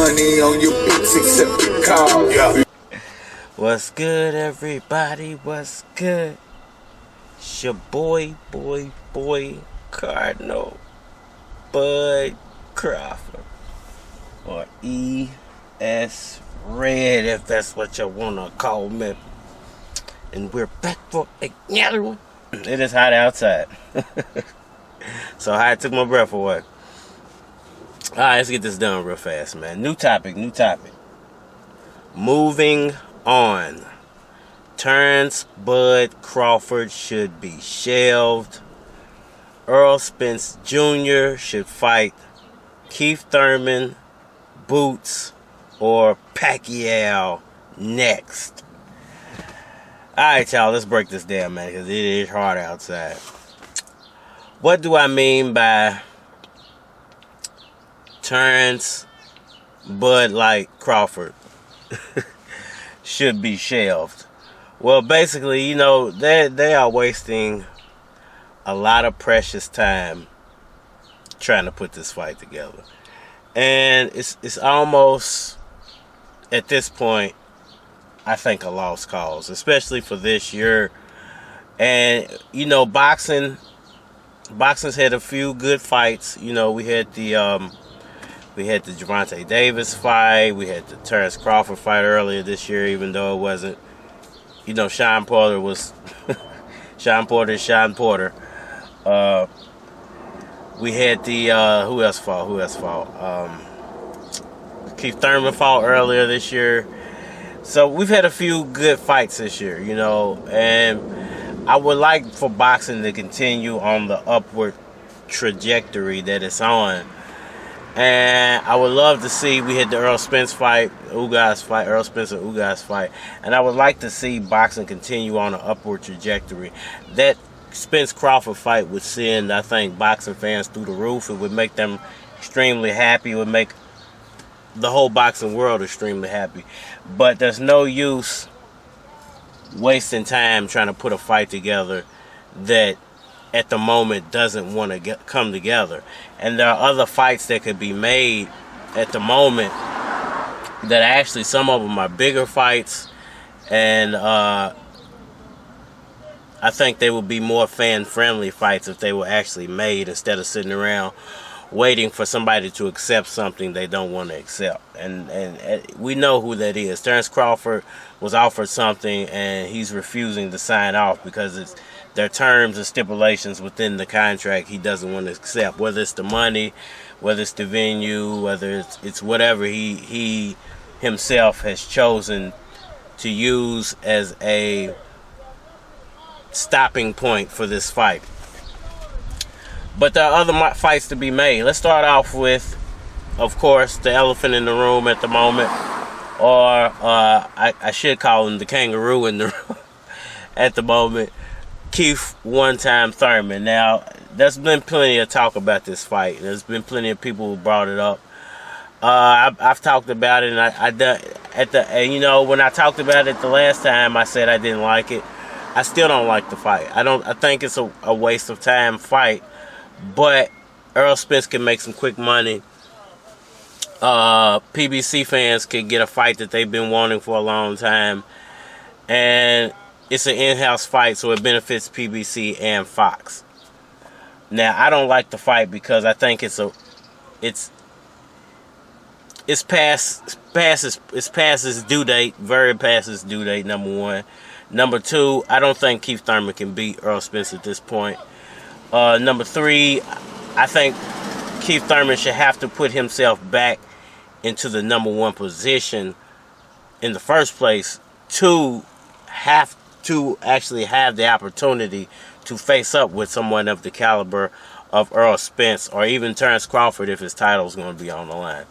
money on your bitch except the car. Yeah. What's good, everybody? What's good? It's your boy, Cardinal Bud Crawford, or E.S. Red, if that's what you wanna call me. And we're back for another one. It is hot outside, so I took my breath away. All right, let's get this done real fast, man. New topic. Moving on. Terence Bud Crawford should be shelved. Errol Spence Jr. should fight Keith Thurman, Boots, or Pacquiao next. Alright, y'all, let's break this down, man, because it is hard outside. What do I mean by Terence Bud Crawford should be shelved? Well, basically, you know, they are wasting a lot of precious time trying to put this fight together. And it's almost, at this point, I think a lost cause, especially for this year. And, you know, boxing's had a few good fights. You know, we had the Gervonta Davis fight. We had the Terence Crawford fight earlier this year, even though it wasn't, you know, Sean Porter was Sean Porter. We had the who else fought? Keith Thurman fought earlier this year. So we've had a few good fights this year, you know, and I would like for boxing to continue on the upward trajectory that it's on. And I would love to see, we had the Errol Spence fight, Errol Spence and Ugas fight, and I would like to see boxing continue on an upward trajectory. That Spence Crawford fight would send, I think, boxing fans through the roof. It would make them extremely happy. It would make the whole boxing world extremely happy. But there's no use wasting time trying to put a fight together that at the moment doesn't want to come together. And there are other fights that could be made at the moment that actually, some of them are bigger fights, and I think they would be more fan-friendly fights if they were actually made, instead of sitting around waiting for somebody to accept something they don't want to accept. And we know who that is. Terence Crawford was offered something, and he's refusing to sign off because there are terms and stipulations within the contract he doesn't want to accept, whether it's the money, whether it's the venue, whether it's whatever he himself has chosen to use as a stopping point for this fight. But there are other fights to be made. Let's start off with, of course, the elephant in the room at the moment, or I should call him the kangaroo in the room at the moment, Keith one-time Thurman. Now, there's been plenty of talk about this fight. There's been plenty of people who brought it up. I've talked about it, and you know, when I talked about it the last time, I said I didn't like it. I still don't like the fight. I think it's a waste of time fight. But Errol Spence can make some quick money. PBC fans can get a fight that they've been wanting for a long time. And it's an in-house fight, so it benefits PBC and Fox. Now, I don't like the fight because I think it's past its due date, very past its due date, number one. Number two, I don't think Keith Thurman can beat Errol Spence at this point. Number three, I think Keith Thurman should have to put himself back into the number one position in the first place to have to actually have the opportunity to face up with someone of the caliber of Errol Spence, or even Terence Crawford if his title is going to be on the line.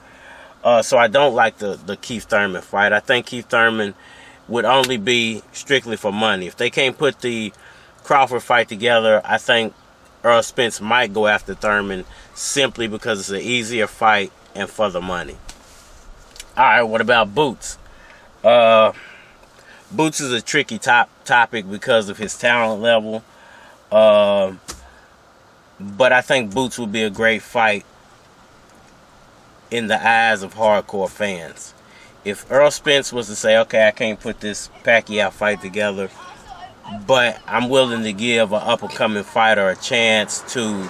So I don't like the Keith Thurman fight. I think Keith Thurman would only be strictly for money. If they can't put the Crawford fight together, I think Errol Spence might go after Thurman simply because it's an easier fight and for the money. Alright, what about Boots? Boots is a tricky topic because of his talent level. But I think Boots would be a great fight in the eyes of hardcore fans. If Errol Spence was to say, okay, I can't put this Pacquiao fight together, but I'm willing to give an up-and-coming fighter a chance to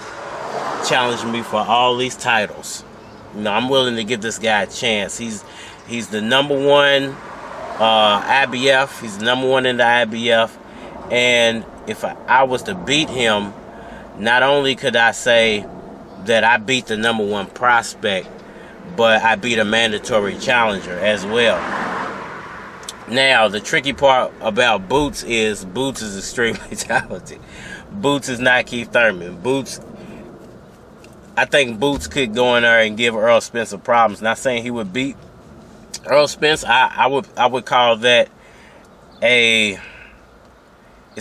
challenge me for all these titles. You know, I'm willing to give this guy a chance. He's the number one IBF. He's the number one in the IBF. And if I was to beat him, not only could I say that I beat the number one prospect, but I beat a mandatory challenger as well. Now, the tricky part about Boots is extremely talented. Boots is not Keith Thurman. I think Boots could go in there and give Errol Spence problems. Not saying he would beat Errol Spence. I would call that it's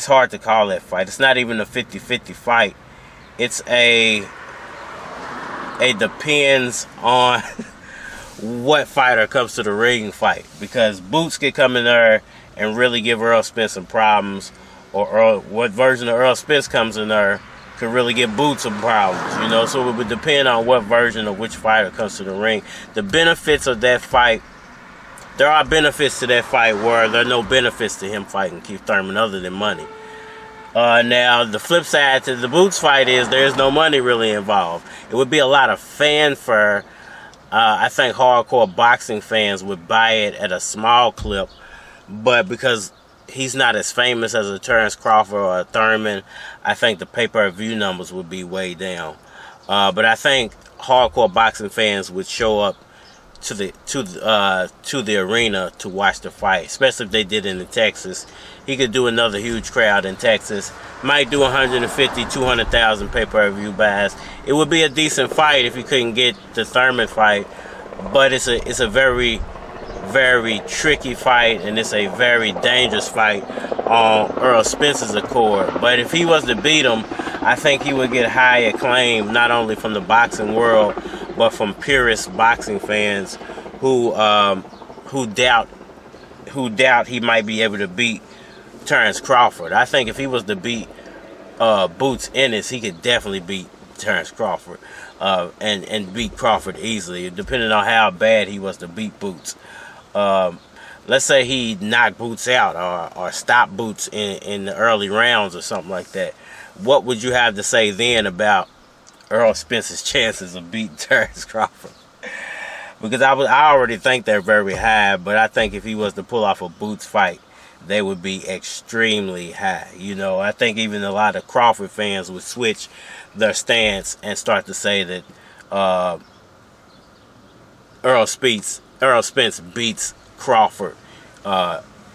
hard to call that fight. It's not even a 50-50 fight. It's a depends on what fighter comes to the ring fight, because Boots could come in there and really give Errol Spence some problems, or what version of Errol Spence comes in there could really give Boots some problems, you know. So it would depend on what version of which fighter comes to the ring. The benefits of that fight, there are benefits to that fight where there are no benefits to him fighting Keith Thurman other than money. Now, the flip side to the Boots fight is there's no money really involved. It would be a lot of fanfare. I think hardcore boxing fans would buy it at a small clip, but because he's not as famous as a Terence Crawford or a Thurman, I think the pay-per-view numbers would be way down. But I think hardcore boxing fans would show up to the arena to watch the fight, especially if they did it in Texas. He could do another huge crowd in Texas. Might do 150, 200,000 pay-per-view buys. It would be a decent fight if he couldn't get the Thurman fight, but it's a very, very tricky fight, and it's a very dangerous fight on Errol Spence's accord. But if he was to beat him, I think he would get high acclaim, not only from the boxing world, but from purist boxing fans who doubt he might be able to beat Terence Crawford. I think if he was to beat Boots Ennis, he could definitely beat Terence Crawford, and beat Crawford easily, depending on how bad he was to beat Boots. Let's say he knocked Boots out or stopped Boots in the early rounds or something like that. What would you have to say then about Errol Spence's chances of beating Terence Crawford? Because I already think they're very high, but I think if he was to pull off a Boots fight, they would be extremely high. You know, I think even a lot of Crawford fans would switch their stance and start to say that Errol Spence beats Crawford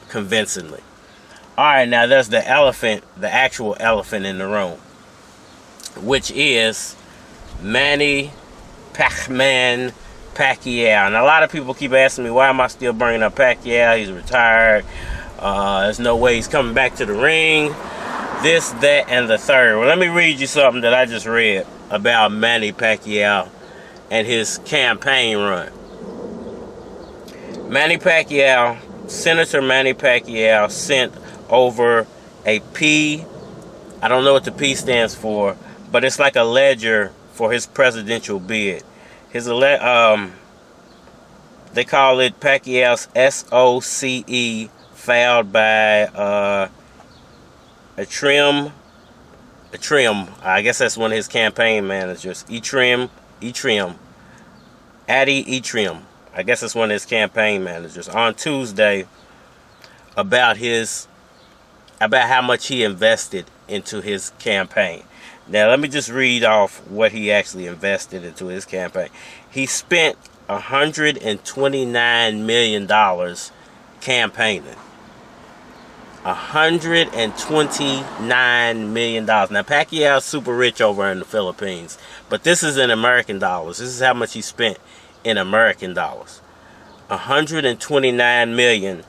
convincingly. All right, now there's the actual elephant in the room, which is Manny Pacquiao. And a lot of people keep asking me, why am I still bringing up Pacquiao? He's retired. There's no way he's coming back to the ring. This, that, and the third. Well, let me read you something that I just read about Manny Pacquiao and his campaign run. Senator Manny Pacquiao sent over a P. I don't know what the P stands for, but it's like a ledger for his presidential bid. They call it Pacquiao's SOCE, filed by a trim. I guess that's one of his campaign managers. Addy Etrim. I guess that's one of his campaign managers. On Tuesday, about how much he invested into his campaign. Now, let me just read off what he actually invested into his campaign. He spent $129 million campaigning. $129 million. Now, Pacquiao's super rich over in the Philippines, but this is in American dollars. This is how much he spent in American dollars. $129 million,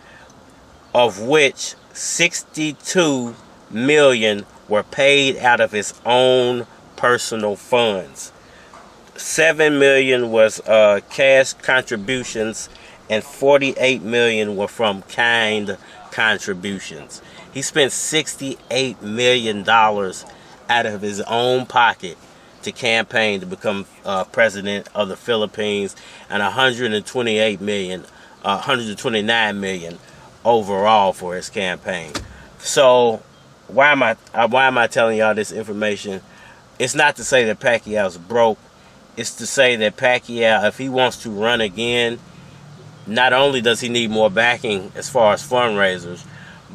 of which $62 million were paid out of his own personal funds. $7 million was cash contributions, and $48 million were from kind contributions. He spent $68 million out of his own pocket to campaign to become president of the Philippines, and 129 million overall for his campaign. So why am I telling y'all this information? It's not to say that Pacquiao's broke. It's to say that Pacquiao, if he wants to run again, not only does he need more backing as far as fundraisers,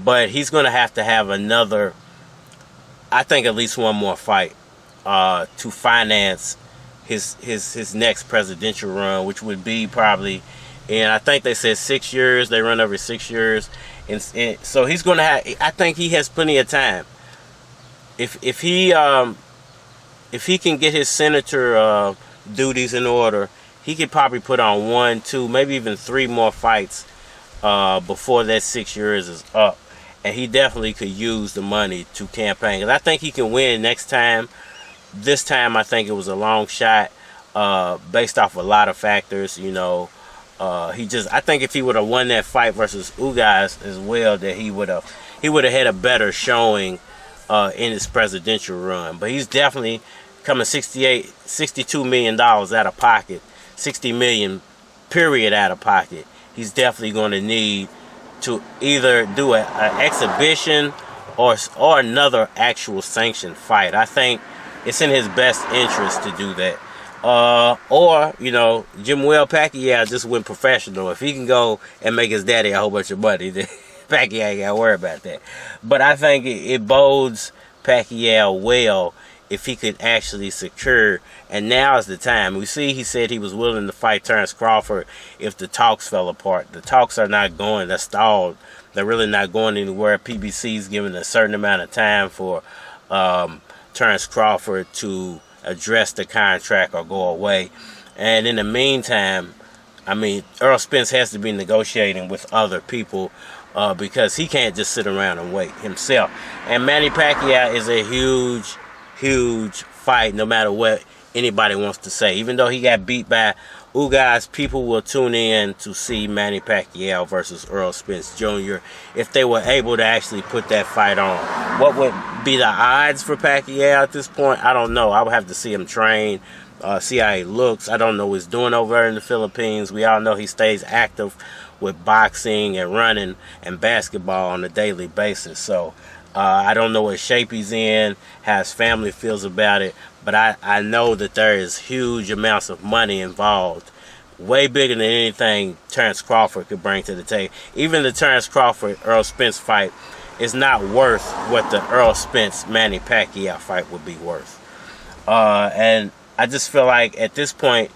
but he's going to have another, I think at least one more fight to finance his next presidential run, which would be probably, and I think they said 6 years. They run every 6 years, and so he's going to have. I think he has plenty of time. If he can get his senator duties in order, he could probably put on 1, 2, maybe even 3 more fights before that 6 years is up. And he definitely could use the money to campaign. Because I think he can win next time. This time, I think it was a long shot based off a lot of factors. You know, I think if he would have won that fight versus Ugas as well, that he would have had a better showing in his presidential run. But he's definitely coming $62 million out of pocket, $60 million period out of pocket. He's definitely going to need to either do an exhibition or another actual sanctioned fight. I think it's in his best interest to do that. Or, you know, Jimuel Pacquiao just went professional. If he can go and make his daddy a whole bunch of money, then Pacquiao ain't got to worry about that. But I think it bodes Pacquiao well if he could actually secure, and now is the time. We see he said he was willing to fight Terence Crawford if the talks fell apart. The talks are not going, they're stalled. They're really not going anywhere. PBC's given a certain amount of time for Terence Crawford to address the contract or go away. And in the meantime, I mean, Errol Spence has to be negotiating with other people because he can't just sit around and wait himself. And Manny Pacquiao is a huge fight, no matter what anybody wants to say. Even though he got beat by Ugas, people will tune in to see Manny Pacquiao versus Errol Spence Jr. if they were able to actually put that fight on. What would be the odds for Pacquiao at this point? I don't know. I would have to see him train, see how he looks. I don't know what he's doing over there in the Philippines. We all know he stays active with boxing and running and basketball on a daily basis. So I don't know what shape he's in, how his family feels about it, but I know that there is huge amounts of money involved, way bigger than anything Terence Crawford could bring to the table. Even the Terence Crawford-Errol Spence fight is not worth what the Errol Spence-Manny Pacquiao fight would be worth. And I just feel like at this point,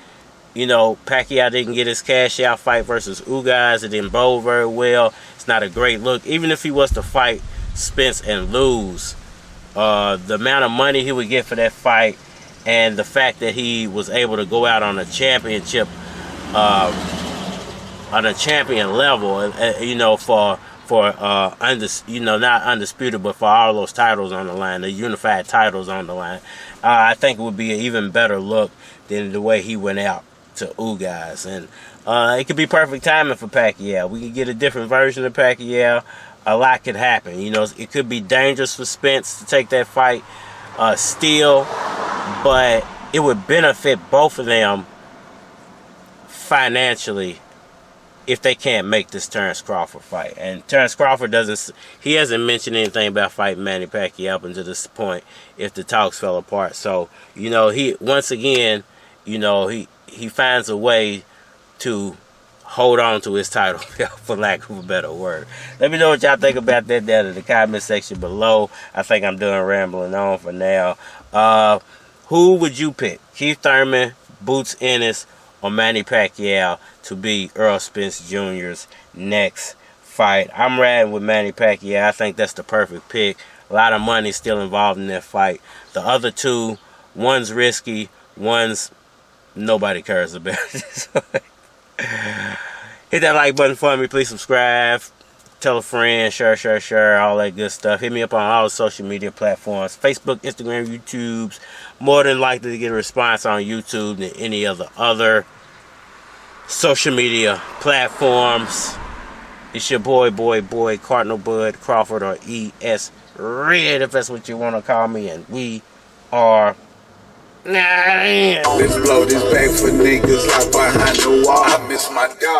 you know, Pacquiao didn't get his cash-out fight versus Ugas. It didn't bowl very well. It's not a great look. Even if he was to fight Spence and lose, the amount of money he would get for that fight, and the fact that he was able to go out on a championship, on a champion level, you know, for not undisputed, but for all those titles on the line, the unified titles on the line, I think it would be an even better look than the way he went out to Ugas. And it could be perfect timing for Pacquiao. We could get a different version of Pacquiao. A lot could happen. You know, it could be dangerous for Spence to take that fight still, but it would benefit both of them financially if they can't make this Terence Crawford fight. And Terence Crawford hasn't mentioned anything about fighting Manny Pacquiao up until this point if the talks fell apart. So, you know, he finds a way to hold on to his title, for lack of a better word. Let me know what y'all think about that down in the comment section below. I think I'm done rambling on for now. Who would you pick? Keith Thurman, Boots Ennis, or Manny Pacquiao to be Errol Spence Jr.'s next fight? I'm riding with Manny Pacquiao. I think that's the perfect pick. A lot of money still involved in that fight. The other two, one's risky, one's nobody cares about. Hit that like button for me. Please subscribe. Tell a friend. Share. All that good stuff. Hit me up on all the social media platforms. Facebook, Instagram, YouTube's. More than likely to get a response on YouTube than any other social media platforms. It's your boy, Cardinal Bud Crawford, or ES Red, if that's what you want to call me. And we are Nah. Let's blow this back for niggas like behind the wall. I miss my dog.